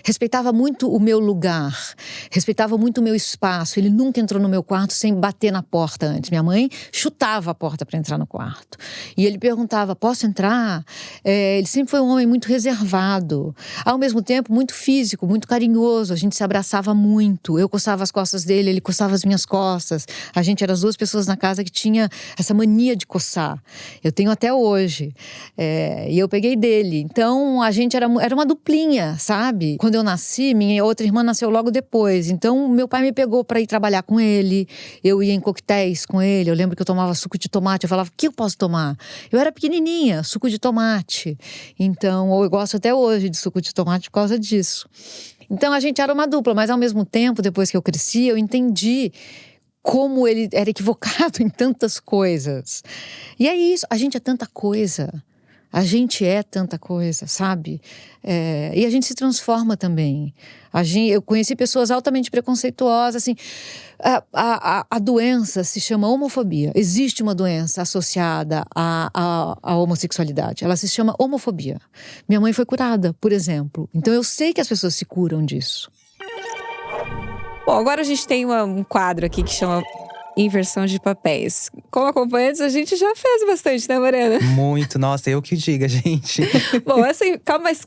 respeitava muito o meu lugar. Respeitava muito o meu espaço. Ele nunca entrou no meu quarto sem bater na porta antes. Minha mãe chutava a porta para entrar no quarto. E ele perguntava, posso entrar? Ele sempre foi um homem muito reservado. Ao mesmo tempo, muito físico, muito carinhoso. A gente se abraçava muito. Eu coçava as costas dele, ele coçava as minhas costas. A gente era as duas pessoas na casa que tinha essa mania de coçar. Eu tenho até hoje. E eu peguei dele. Então, a gente era uma duplinha, sabe? Quando eu nasci, minha outra irmã nasceu logo depois. Então, meu pai me pegou para ir trabalhar com ele. Eu ia em coquetéis com ele. Eu lembro que eu tomava suco de tomate. Eu falava, o que eu posso tomar? Eu era pequenininha, suco de tomate. Então, eu gosto até hoje de suco de tomate por causa disso. Então, a gente era uma dupla. Mas, ao mesmo tempo, depois que eu cresci, eu entendi como ele era equivocado em tantas coisas. E é isso, a gente é tanta coisa. A gente é tanta coisa, sabe? E a gente se transforma também. Eu conheci pessoas altamente preconceituosas, assim… A doença se chama homofobia. Existe uma doença associada à homossexualidade. Ela se chama homofobia. Minha mãe foi curada, por exemplo. Então eu sei que as pessoas se curam disso. Bom, agora a gente tem um quadro aqui que chama Inversão de Papéis. Como acompanhantes, a gente já fez bastante, né, Mariana? Muito, nossa, eu que diga, gente. Bom,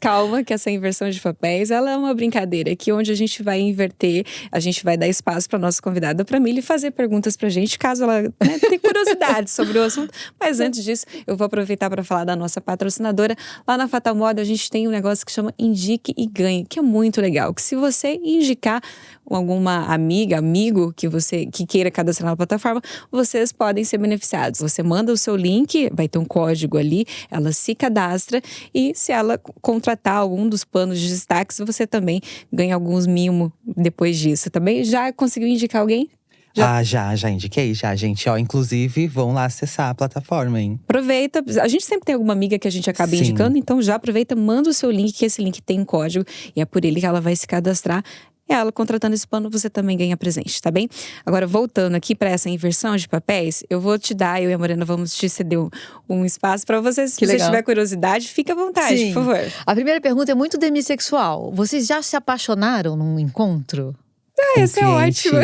calma, que essa inversão de papéis, ela é uma brincadeira aqui onde a gente vai inverter, a gente vai dar espaço para nossa convidada Pramila fazer perguntas pra gente, caso ela tenha curiosidade sobre o assunto. Mas antes disso, eu vou aproveitar para falar da nossa patrocinadora. Lá na Fatal Moda, a gente tem um negócio que chama Indique e Ganhe, que é muito legal. Que se você indicar alguma amiga, amigo que queira cadastrar na plataforma, vocês podem ser beneficiados. Você manda o seu link, vai ter um código ali, ela se cadastra e se ela contratar algum dos planos de destaques, você também ganha alguns mimos depois disso. Também já conseguiu indicar alguém? Já indiquei, gente. Inclusive, vão lá acessar a plataforma, hein? Aproveita, a gente sempre tem alguma amiga que a gente acaba indicando, então já aproveita, manda o seu link, que esse link tem um código e é por ele que ela vai se cadastrar. Ela contratando esse plano, você também ganha presente, tá bem? Agora, voltando aqui para essa inversão de papéis, eu e a Morena vamos te ceder um espaço para vocês. Se você tiver curiosidade, fica à vontade, por favor. A primeira pergunta é muito demissexual. Vocês já se apaixonaram num encontro? Essa é ótima.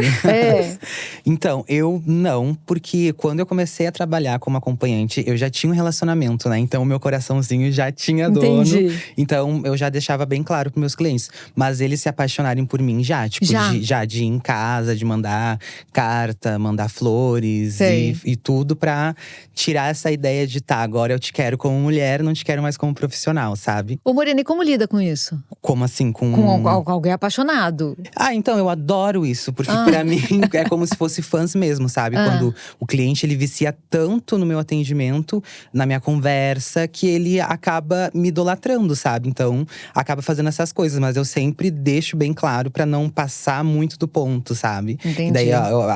Então, eu não, porque quando eu comecei a trabalhar como acompanhante, eu já tinha um relacionamento, né? Então, o meu coraçãozinho já tinha dono. Entendi. Então, eu já deixava bem claro pros meus clientes. Mas eles se apaixonarem por mim tipo, de ir em casa, de mandar carta, mandar flores e tudo pra tirar essa ideia de agora eu te quero como mulher, não te quero mais como profissional, sabe? Ô, Morena, e como lida com isso? Como assim? Com alguém apaixonado. Então, eu adoro isso, porque pra mim é como se fosse fãs mesmo, sabe? Quando o cliente, ele vicia tanto no meu atendimento, na minha conversa, que ele acaba me idolatrando, sabe? Então, acaba fazendo essas coisas. Mas eu sempre deixo bem claro pra não passar muito do ponto, sabe? Entendi. E daí,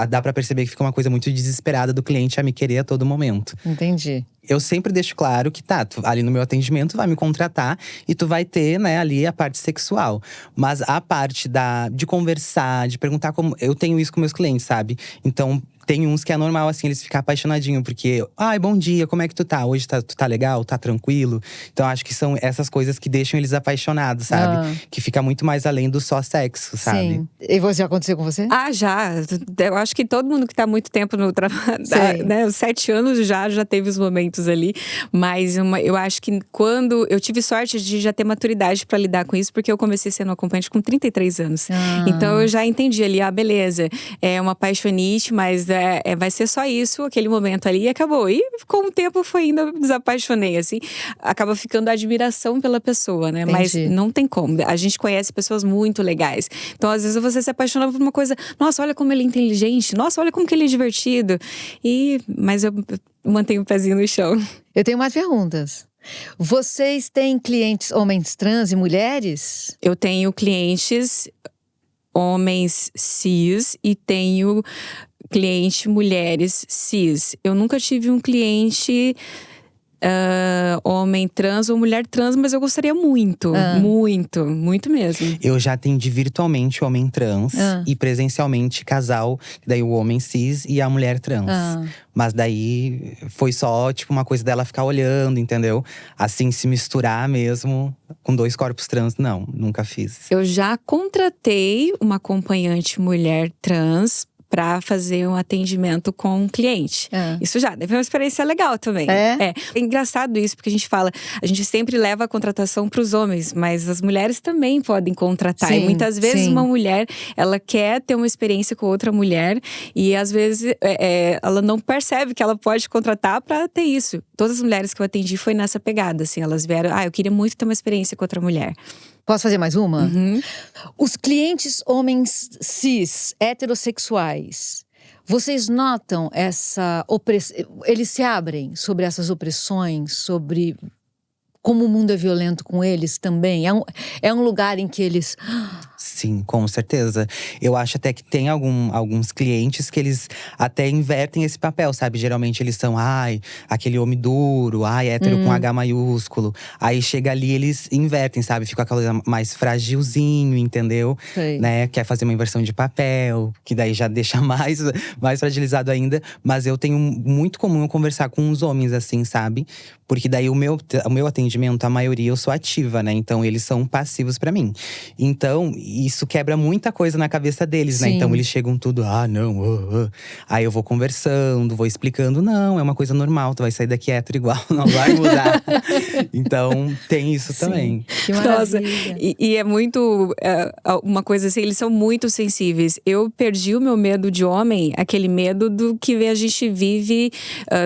dá pra perceber que fica uma coisa muito desesperada do cliente a me querer a todo momento. Entendi. Eu sempre deixo claro que tu, ali no meu atendimento, vai me contratar e tu vai ter, né, ali a parte sexual. Mas a parte de conversar, de perguntar como… Eu tenho isso com meus clientes, sabe? Então, tem uns que é normal, assim, eles ficar apaixonadinho. Porque, ai, bom dia, como é que tu tá? Hoje tu tá legal? Tá tranquilo? Então, acho que são essas coisas que deixam eles apaixonados, sabe? Que fica muito mais além do só sexo, sabe? Sim. E você, aconteceu com você? Ah, já. Eu acho que todo mundo que tá muito tempo no trabalho, né? Os 7 anos já teve os momentos ali. Mas eu acho que quando… Eu tive sorte de já ter maturidade pra lidar com isso. Porque eu comecei sendo acompanhante com 33 anos. Então, eu já entendi ali, beleza. É uma paixonite, mas vai ser só isso, aquele momento ali, e acabou. E com o tempo foi indo, eu desapaixonei, assim. Acaba ficando a admiração pela pessoa, né? Entendi. Mas não tem como. A gente conhece pessoas muito legais. Então, às vezes, você se apaixona por uma coisa… Nossa, olha como ele é inteligente. Nossa, olha como que ele é divertido. Mas eu mantenho o pezinho no chão. Eu tenho mais perguntas. Vocês têm clientes homens trans e mulheres? Eu tenho clientes homens cis e tenho cliente mulheres cis. Eu nunca tive um cliente homem trans ou mulher trans, mas eu gostaria muito, muito mesmo. Eu já atendi virtualmente homem trans e presencialmente casal, daí o homem cis e a mulher trans. Mas daí foi só, tipo, uma coisa dela ficar olhando, entendeu? Assim, se misturar mesmo com 2 corpos trans, não, nunca fiz. Eu já contratei uma acompanhante mulher trans para fazer um atendimento com um cliente. Isso já deve ser uma experiência legal também. É engraçado isso, porque a gente sempre leva a contratação para os homens, mas as mulheres também podem contratar. E muitas vezes uma mulher, ela quer ter uma experiência com outra mulher e às vezes ela não percebe que ela pode contratar para ter isso. Todas as mulheres que eu atendi foi nessa pegada, assim, elas vieram, eu queria muito ter uma experiência com outra mulher. Posso fazer mais uma? Os clientes homens cis, heterossexuais, vocês notam essa opressão? Eles se abrem sobre essas opressões, sobre como o mundo é violento com eles também? É um lugar em que eles… Sim, com certeza. Eu acho até que tem alguns clientes que eles até invertem esse papel, sabe? Geralmente eles são, aquele homem duro, hétero com H maiúsculo. Aí chega ali, eles invertem, sabe? Fica aquela coisa mais fragilzinho, entendeu? Sei. Né? Quer fazer uma inversão de papel, que daí já deixa mais fragilizado ainda. Mas eu tenho muito comum eu conversar com os homens, assim, sabe? Porque daí o meu atendimento, a maioria, eu sou ativa, né? Então, eles são passivos pra mim. Então, isso quebra muita coisa na cabeça deles, né? Então, eles chegam tudo, não. Aí eu vou conversando, vou explicando. Não, é uma coisa normal, tu vai sair daqui hétero igual, não vai mudar. Então, tem isso também. Que maravilha. Nossa, e é muito… uma coisa assim, eles são muito sensíveis. Eu perdi o meu medo de homem, aquele medo do que a gente vive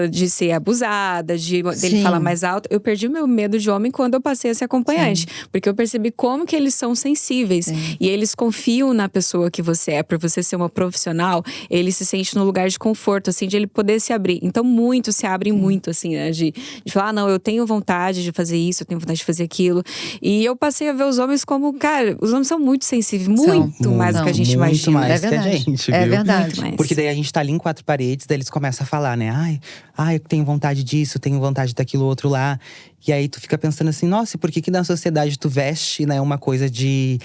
de ser abusada, dele falar mais alto. Eu perdi o meu medo de homem quando eu passei a ser acompanhante. Porque eu percebi como que eles são sensíveis. E eles confiam na pessoa que você é. Por você ser uma profissional, ele se sente num lugar de conforto, assim, de ele poder se abrir. Então, muitos se abrem muito, assim, né? De falar, não, eu tenho vontade de fazer isso, eu tenho vontade de fazer aquilo. E eu passei a ver os homens como, cara, os homens são muito sensíveis. Muito mais do que a gente imagina. Muito mais que a gente, viu? É verdade. Porque daí a gente tá ali em 4 paredes, daí eles começam a falar, né? Eu tenho vontade disso, tenho vontade daquilo outro lá. E aí tu fica pensando assim, nossa, e por que na sociedade tu veste, né, uma coisa de…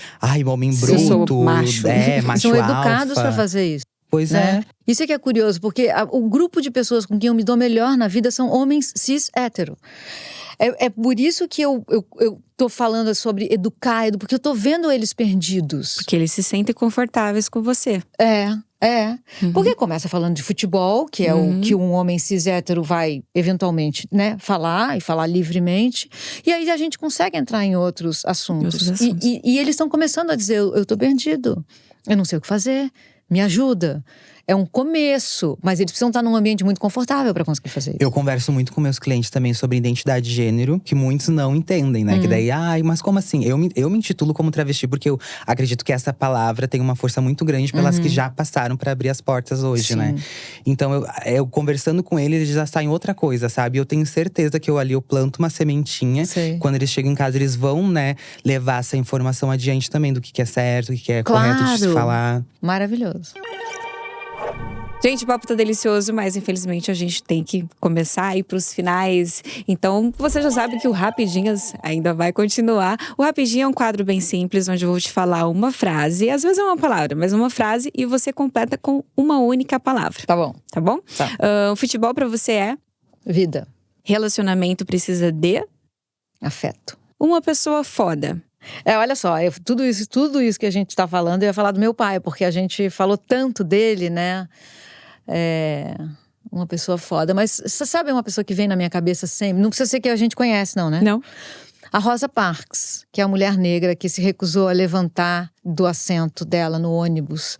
homem bruto, eu sou macho. Macho são educados alfa. pra fazer isso. Pois é. Isso é que é curioso, porque o grupo de pessoas com quem eu me dou melhor na vida são homens cis hétero. É por isso que eu tô falando sobre educar, porque eu tô vendo eles perdidos. Porque eles se sentem confortáveis com você. Porque começa falando de futebol, que é o que um homem cis hétero vai eventualmente, né, falar e falar livremente. E aí a gente consegue entrar em outros assuntos. E eles estão começando a dizer, eu tô perdido, eu não sei o que fazer, me ajuda. É um começo, mas eles precisam estar num ambiente muito confortável para conseguir fazer isso. Eu converso muito com meus clientes também sobre identidade de gênero, que muitos não entendem, né? Que daí, mas como assim? Eu me intitulo como travesti porque eu acredito que essa palavra tem uma força muito grande pelas que já passaram para abrir as portas hoje, né? Então, eu conversando com eles, eles já saem outra coisa, sabe? Eu tenho certeza que eu planto uma sementinha. Quando eles chegam em casa, eles vão, né, levar essa informação adiante também do que é certo, o que é correto de se falar. Maravilhoso. Gente, o papo tá delicioso, mas infelizmente a gente tem que começar a ir pros finais. Então, você já sabe que o Rapidinhas ainda vai continuar. O Rapidinho é um quadro bem simples, onde eu vou te falar uma frase. Às vezes é uma palavra, mas uma frase. E você completa com uma única palavra. Tá bom. Tá bom? Tá. O futebol pra você é? Vida. Relacionamento precisa de? Afeto. Uma pessoa foda. Olha só, tudo isso que a gente tá falando, eu ia falar do meu pai, porque a gente falou tanto dele, né? Uma pessoa foda. Mas você sabe uma pessoa que vem na minha cabeça sempre? Não precisa ser que a gente conhece, não, né? Não. A Rosa Parks, que é a mulher negra que se recusou a levantar do assento dela no ônibus.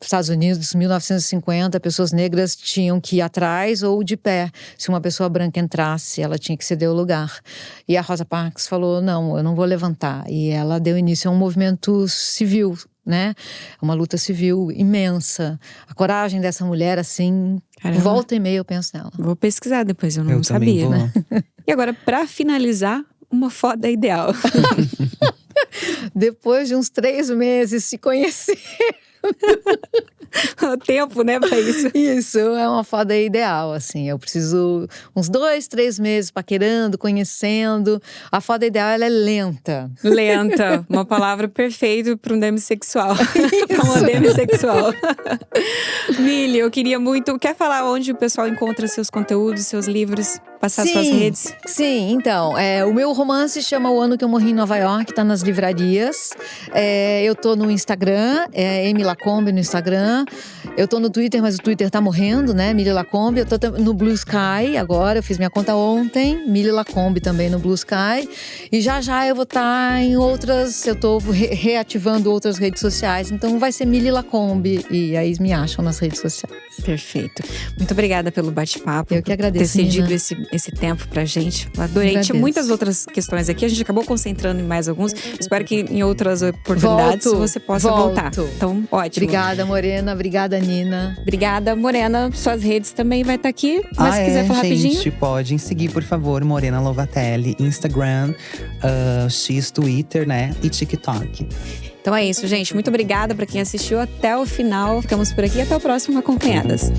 Estados Unidos, 1950, pessoas negras tinham que ir atrás ou de pé. Se uma pessoa branca entrasse, ela tinha que ceder o lugar. E a Rosa Parks falou, não, eu não vou levantar. E ela deu início a um movimento civil, né? Uma luta civil imensa. A coragem dessa mulher, assim, Caramba. Volta e meia eu penso nela. Vou pesquisar depois, eu não Eu também sabia, vou. né? E agora, pra finalizar, uma foda ideal. Depois de uns 3 meses se conhecer. O tempo, né, pra isso. Isso, é uma foda ideal, assim. Eu preciso uns 2, 3 meses paquerando, conhecendo. A foda ideal, ela é lenta. Lenta. Uma palavra perfeita para um demissexual. Para uma demissexual. Mili, eu queria muito… Quer falar onde o pessoal encontra seus conteúdos, seus livros? Passar suas redes? Sim, então, o meu romance chama O Ano que Eu Morri em Nova York, tá nas livrarias. Eu tô no Instagram, Amy Lacombe no Instagram. Eu tô no Twitter, mas o Twitter tá morrendo, né? Mili Lacombe. Eu tô no Blue Sky agora, eu fiz minha conta ontem. Mili Lacombe também no Blue Sky. E já eu vou estar em outras… Eu tô reativando outras redes sociais. Então vai ser Mili Lacombe. E aí me acham nas redes sociais. Perfeito. Muito obrigada pelo bate-papo. Eu que agradeço, ter cedido Nina. esse tempo pra gente. Adorei. Agradeço. Tinha muitas outras questões aqui. A gente acabou concentrando em mais alguns. Espero que em outras oportunidades você possa voltar. Então, ótimo. Obrigada, Morena. Obrigada, Nina. Obrigada, Morena. Suas redes também vai estar aqui. Mas se quiser falar gente, rapidinho. Podem seguir, por favor, Morena Lovatelli, Instagram, X, Twitter, né? E TikTok. Então é isso, gente. Muito obrigada para quem assistiu até o final. Ficamos por aqui. Até o próximo Acompanhadas.